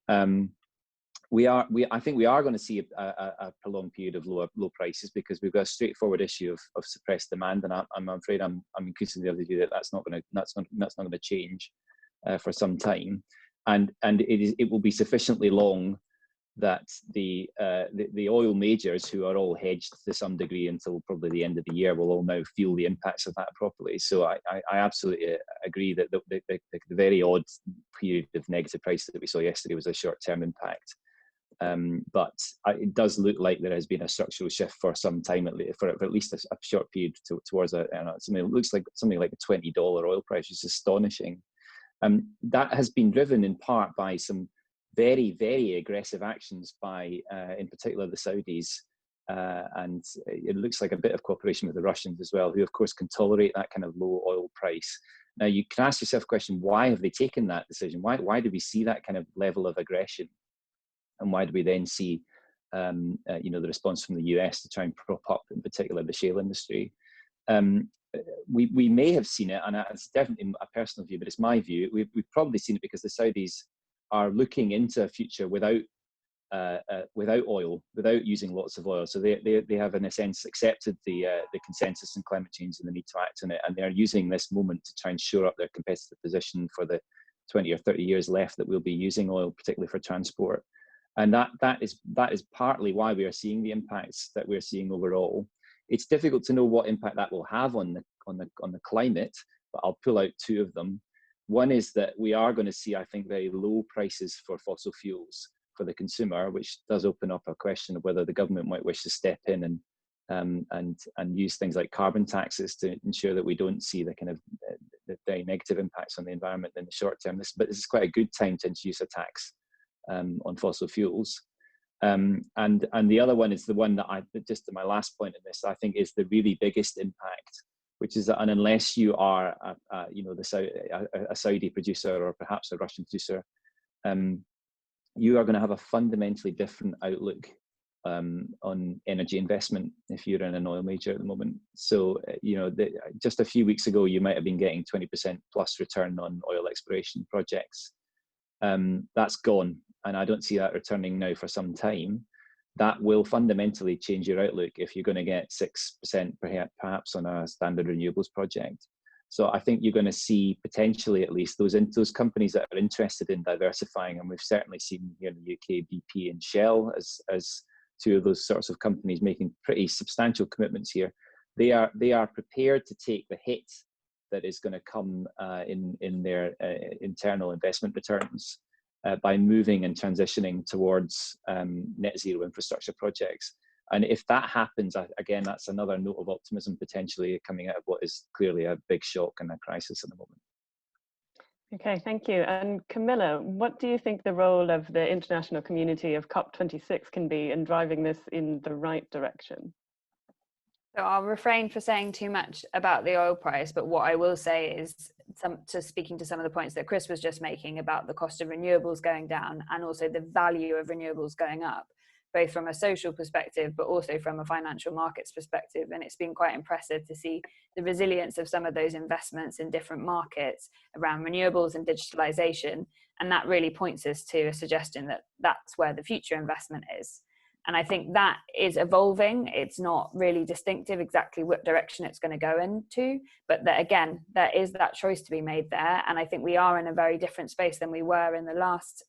I think we are going to see a prolonged period of low prices because we've got a straightforward issue of suppressed demand, and I'm afraid I'm increasingly of the view that that's not going to change for some time, and it will be sufficiently long that the oil majors, who are all hedged to some degree until probably the end of the year, will all now feel the impacts of that properly. So I absolutely agree that the very odd period of negative prices that we saw yesterday was a short-term impact. But it does look like there has been a structural shift for some time, for at least a short period towards something that looks like something like a $20 oil price, which is astonishing. That has been driven in part by some very, very aggressive actions by, in particular, the Saudis, and it looks like a bit of cooperation with the Russians as well, who of course can tolerate that kind of low oil price. Now you can ask yourself the question: why have they taken that decision? Why do we see that kind of level of aggression? And why do we then see, the response from the US to try and prop up, in particular, the shale industry? We may have seen it, and it's definitely a personal view, but it's my view. We've probably seen it because the Saudis are looking into a future without oil, without using lots of oil. So they have, in a sense, accepted the consensus on climate change and the need to act on it, and they're using this moment to try and shore up their competitive position for the 20 or 30 years left that we'll be using oil, particularly for transport. And that is partly why we are seeing the impacts that we're seeing overall. It's difficult to know what impact that will have on the climate, but I'll pull out two of them. One is that we are going to see, I think, very low prices for fossil fuels for the consumer, which does open up a question of whether the government might wish to step in and use things like carbon taxes to ensure that we don't see the kind of the very negative impacts on the environment in the short term. But this is quite a good time to introduce a tax on fossil fuels. And the other one is the one that just my last point in this, I think is the really biggest impact, which is that unless you are a Saudi producer or perhaps a Russian producer, you are going to have a fundamentally different outlook on energy investment if you're in an oil major at the moment. So, just a few weeks ago, you might have been getting 20% plus return on oil exploration projects. That's gone, and I don't see that returning now for some time. That will fundamentally change your outlook if you're going to get 6% perhaps on a standard renewables project. So I think you're going to see potentially at least those companies that are interested in diversifying, and we've certainly seen here in the UK BP and Shell as two of those sorts of companies making pretty substantial commitments here. They are prepared to take the hit that is going to come in their internal investment returns by moving and transitioning towards net zero infrastructure projects. And if that happens, again, that's another note of optimism potentially coming out of what is clearly a big shock and a crisis at the moment. Okay, thank you. And Camilla, what do you think the role of the international community of COP26 can be in driving this in the right direction? So I'll refrain from saying too much about the oil price, but what I will say is, speaking to some of the points that Chris was just making about the cost of renewables going down and also the value of renewables going up, both from a social perspective, but also from a financial markets perspective. And it's been quite impressive to see the resilience of some of those investments in different markets around renewables and digitalization. And that really points us to a suggestion that that's where the future investment is. And I think that is evolving. It's not really distinctive exactly what direction it's going to go into, but that again, there is that choice to be made there. And I think we are in a very different space than we were in the last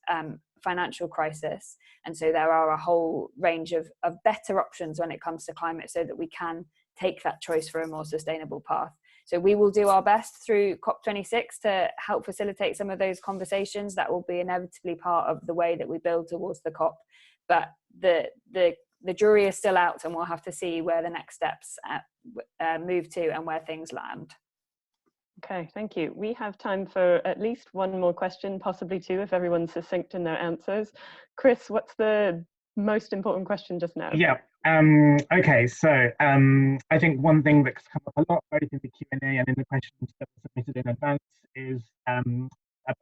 financial crisis. And so there are a whole range of better options when it comes to climate so that we can take that choice for a more sustainable path. So we will do our best through COP26 to help facilitate some of those conversations. That will be inevitably part of the way that we build towards the COP. But the jury is still out, and we'll have to see where the next steps move to and where things land. Okay, thank you. We have time for at least one more question, possibly two, if everyone's succinct in their answers. Chris, what's the most important question just now? Yeah. Okay. So I think one thing that's come up a lot, both in the Q&A and in the questions that were submitted in advance, is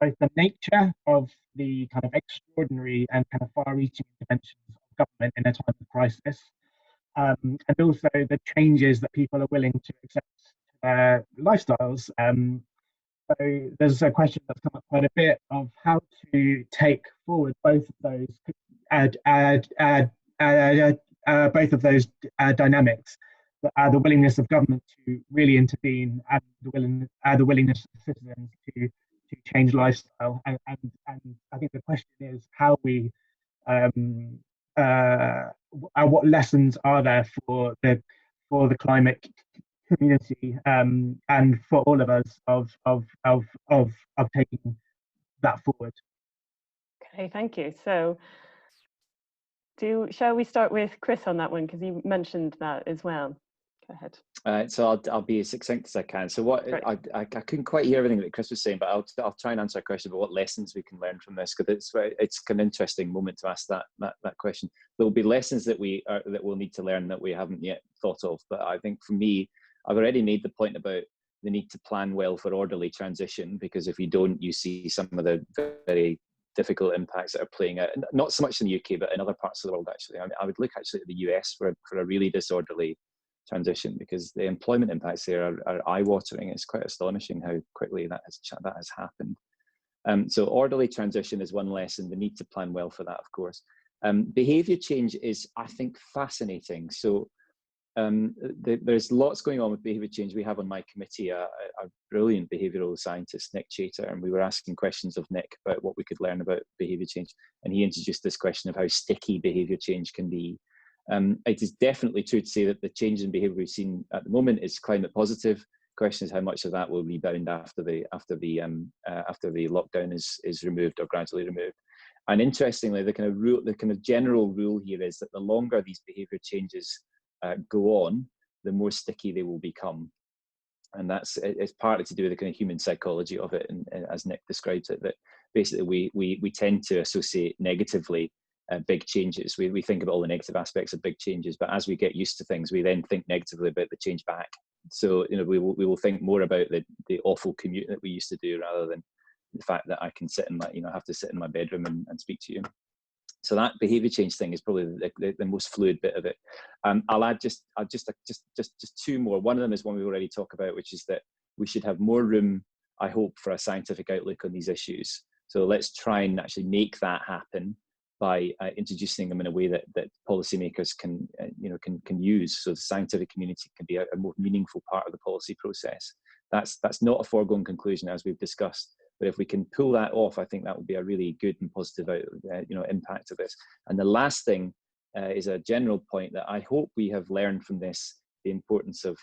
both the nature of the kind of extraordinary and kind of far-reaching interventions of government in a time of crisis, and also the changes that people are willing to accept to their lifestyles. So there's a question that's come up quite a bit of how to take forward both of those dynamics, the willingness of government to really intervene and the willingness of citizens to change lifestyle. And I think the question is how we what lessons are there for the climate community and for all of us of taking that forward. Okay, thank you. So shall we start with Chris on that one, because you mentioned that as well? Go ahead. So I'll be as succinct as I can. So what I couldn't quite hear everything that Chris was saying, but I'll try and answer a question about what lessons we can learn from this, because it's an interesting moment to ask that question. There will be lessons that we'll need to learn that we haven't yet thought of. But I think for me, I've already made the point about the need to plan well for orderly transition, because if you don't, you see some of the very difficult impacts that are playing out, not so much in the UK, but in other parts of the world, actually. I would look actually at the US for a really disorderly transition, because the employment impacts there are eye-watering. It's quite astonishing how quickly that has happened. So orderly transition is one lesson, the need to plan well for that, of course. Behaviour change is, I think, fascinating. So there's lots going on with behaviour change. We have on my committee a brilliant behavioural scientist, Nick Chater, and we were asking questions of Nick about what we could learn about behaviour change. And he introduced this question of how sticky behaviour change can be. It is definitely true to say that the change in behaviour we've seen at the moment is climate positive. The question is how much of that will rebound after the lockdown is removed or gradually removed. And interestingly, the kind of general rule here is that the longer these behaviour changes go on, the more sticky they will become. And it's partly to do with the kind of human psychology of it, and as Nick describes it, that basically we tend to associate negatively big changes. We think about all the negative aspects of big changes, but as we get used to things, we then think negatively about the change back. So we will think more about the awful commute that we used to do, rather than the fact that I can sit in my have to sit in my bedroom and speak to you. So that behaviour change thing is probably the most fluid bit of it. I'll add just two more. One of them is one we already talked about, which is that we should have more room, I hope, for a scientific outlook on these issues. So let's try and actually make that happen by introducing them in a way that policymakers can use, so the scientific community can be a more meaningful part of the policy process. That's not a foregone conclusion, as we've discussed. But if we can pull that off, I think that would be a really good and positive impact of this. And the last thing is a general point that I hope we have learned from this: the importance of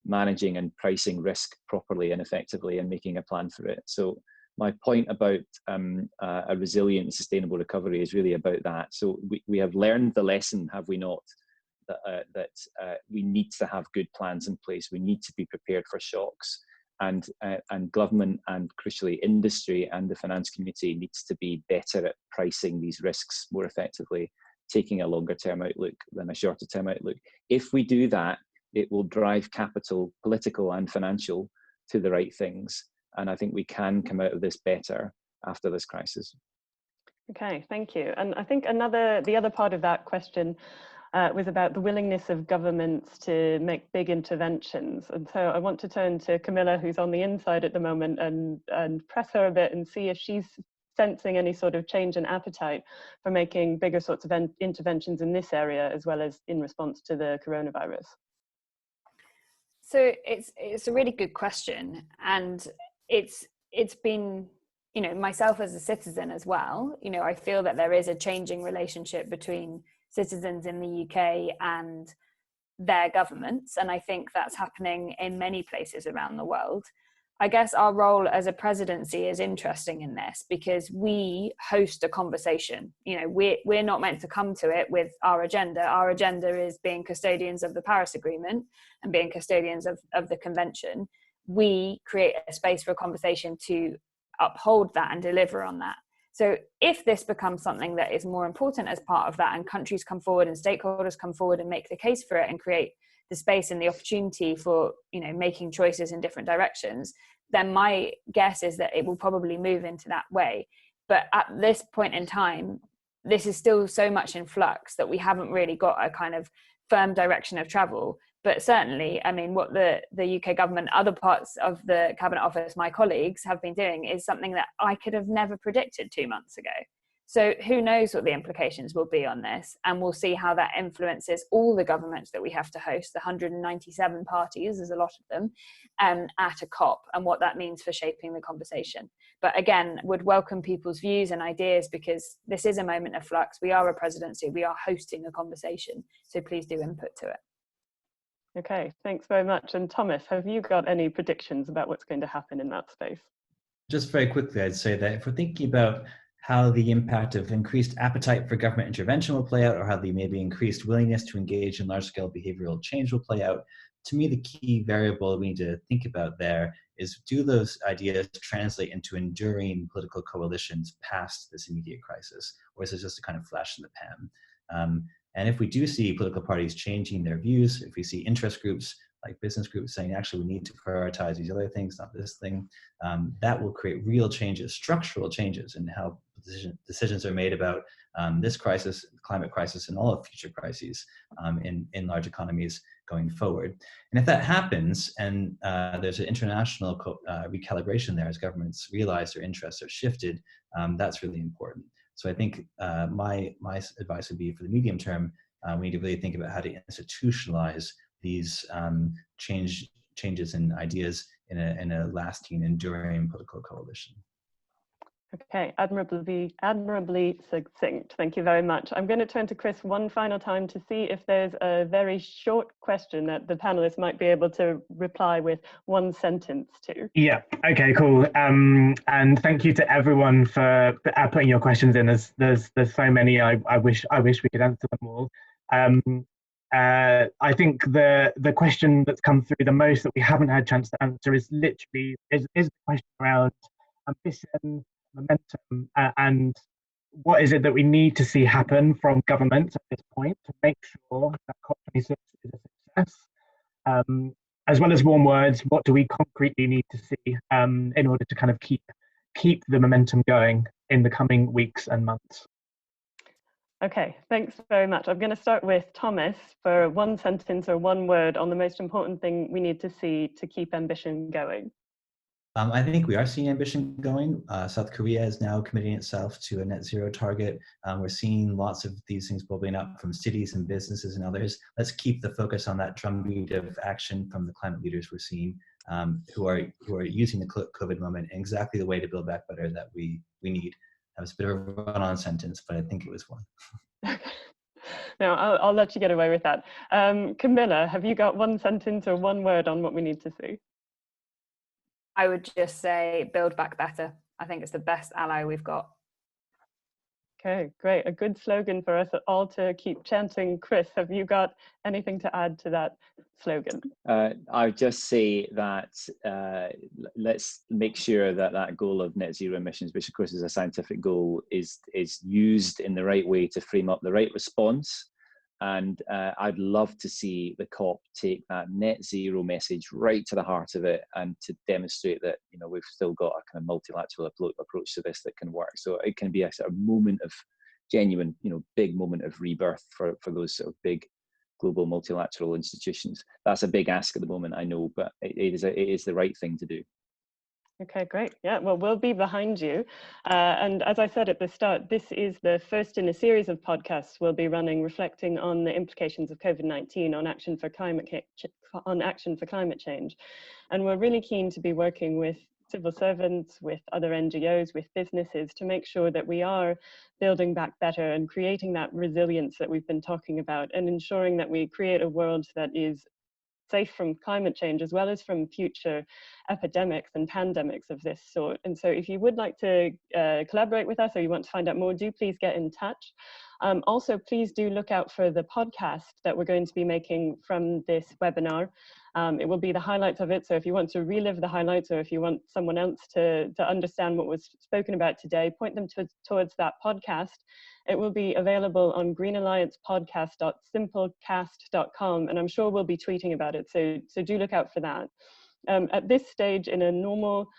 managing and pricing risk properly and effectively, and making a plan for it. So my point about a resilient and sustainable recovery is really about that. So we have learned the lesson, have we not, that we need to have good plans in place. We need to be prepared for shocks. And government, and crucially industry and the finance community, needs to be better at pricing these risks more effectively, taking a longer term outlook than a shorter term outlook. If we do that, it will drive capital, political and financial, to the right things. And I think we can come out of this better after this crisis. Okay, thank you. And I think the other part of that question was about the willingness of governments to make big interventions. And so I want to turn to Camilla, who's on the inside at the moment, and press her a bit and see if she's sensing any sort of change in appetite for making bigger sorts of interventions in this area, as well as in response to the coronavirus. So it's a really good question, and it's been, myself as a citizen as well, I feel that there is a changing relationship between citizens in the UK and their governments, and I think that's happening in many places around the world. I guess our role as a presidency is interesting in this because we host a conversation. We're not meant to come to it with our agenda. Our agenda is being custodians of the Paris Agreement and being custodians of the convention. We create a space for a conversation to uphold that and deliver on that. So if this becomes something that is more important as part of that, and countries come forward and stakeholders come forward and make the case for it and create the space and the opportunity for making choices in different directions, then my guess is that it will probably move into that way. But at this point in time, this is still so much in flux that we haven't really got a kind of firm direction of travel. But certainly, I mean, what the UK government, other parts of the Cabinet Office, my colleagues have been doing is something that I could have never predicted 2 months ago. So who knows what the implications will be on this, and we'll see how that influences all the governments that we have to host, the 197 parties, there's a lot of them, at a COP, and what that means for shaping the conversation. But again, would welcome people's views and ideas, because this is a moment of flux. We are a presidency, we are hosting a conversation, so please do input to it. Okay, thanks very much. And Thomas, have you got any predictions about what's going to happen in that space? Just very quickly, I'd say that if we're thinking about how the impact of increased appetite for government intervention will play out, or how the maybe increased willingness to engage in large-scale behavioral change will play out, to me, the key variable we need to think about there is, do those ideas translate into enduring political coalitions past this immediate crisis, or is it just a kind of flash in the pan? And if we do see political parties changing their views, if we see interest groups like business groups saying, actually, we need to prioritize these other things, not this thing, that will create real changes, structural changes in how decisions are made about this crisis, climate crisis, and all of future crises in large economies going forward. And if that happens, and there's an international recalibration there as governments realize their interests are shifted, that's really important. So I think my advice would be, for the medium term, we need to really think about how to institutionalize these changes in ideas in a lasting, enduring political coalition. Okay, admirably succinct. Thank you very much. I'm going to turn to Chris one final time to see if there's a very short question that the panelists might be able to reply with one sentence to. Yeah. Okay. Cool. And thank you to everyone for putting your questions in. There's so many. I wish we could answer them all. I think the question that's come through the most that we haven't had a chance to answer is literally the question around ambition, momentum, and what is it that we need to see happen from government at this point to make sure that COP26 is a success. As well as warm words, what do we concretely need to see in order to kind of keep the momentum going in the coming weeks and months? Okay, thanks very much. I'm going to start with Thomas for one sentence or one word on the most important thing we need to see to keep ambition going. I think we are seeing ambition going. South Korea is now committing itself to a net zero target. We're seeing lots of these things bubbling up from cities and businesses and others. Let's keep the focus on that drumbeat of action from the climate leaders we're seeing, who are using the COVID moment in exactly the way to build back better that we need. That was a bit of a run-on sentence, but I think it was one. No, I'll let you get away with that. Camilla, have you got one sentence or one word on what we need to see? I would just say build back better. I think it's the best ally we've got. Okay, great. A good slogan for us all to keep chanting. Chris, have you got anything to add to that slogan? I would just say that let's make sure that that goal of net zero emissions, which of course is a scientific goal, is used in the right way to frame up the right response. And I'd love to see the COP take that net zero message right to the heart of it, and to demonstrate that, you know, we've still got a kind of multilateral approach to this that can work. So it can be a sort of moment of genuine, you know, big moment of rebirth for those sort of big global multilateral institutions. That's a big ask at the moment, I know, but it is the right thing to do. Okay, great. Yeah, well, we'll be behind you. And as I said at the start, this is the first in a series of podcasts we'll be running reflecting on the implications of COVID-19 on action for climate change. And we're really keen to be working with civil servants, with other NGOs, with businesses to make sure that we are building back better and creating that resilience that we've been talking about, and ensuring that we create a world that is safe from climate change as well as from future epidemics and pandemics of this sort. And so if you would like to collaborate with us, or you want to find out more, do please get in touch. Also, please do look out for the podcast that we're going to be making from this webinar. It will be the highlights of it. So if you want to relive the highlights, or if you want someone else to understand what was spoken about today, point them towards that podcast. It will be available on greenalliancepodcast.simplecast.com, and I'm sure we'll be tweeting about it. So do look out for that. At this stage in a normal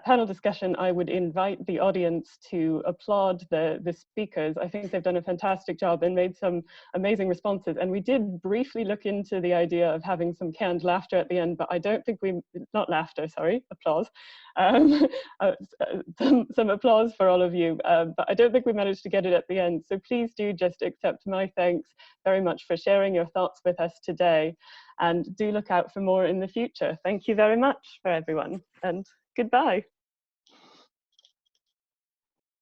panel discussion, I would invite the audience to applaud the speakers. I think they've done a fantastic job and made some amazing responses. And we did briefly look into the idea of having some canned laughter at the end, but I don't think applause. Some applause for all of you, but I don't think we managed to get it at the end. So please do just accept my thanks very much for sharing your thoughts with us today, and do look out for more in the future. Thank you very much for everyone, and goodbye.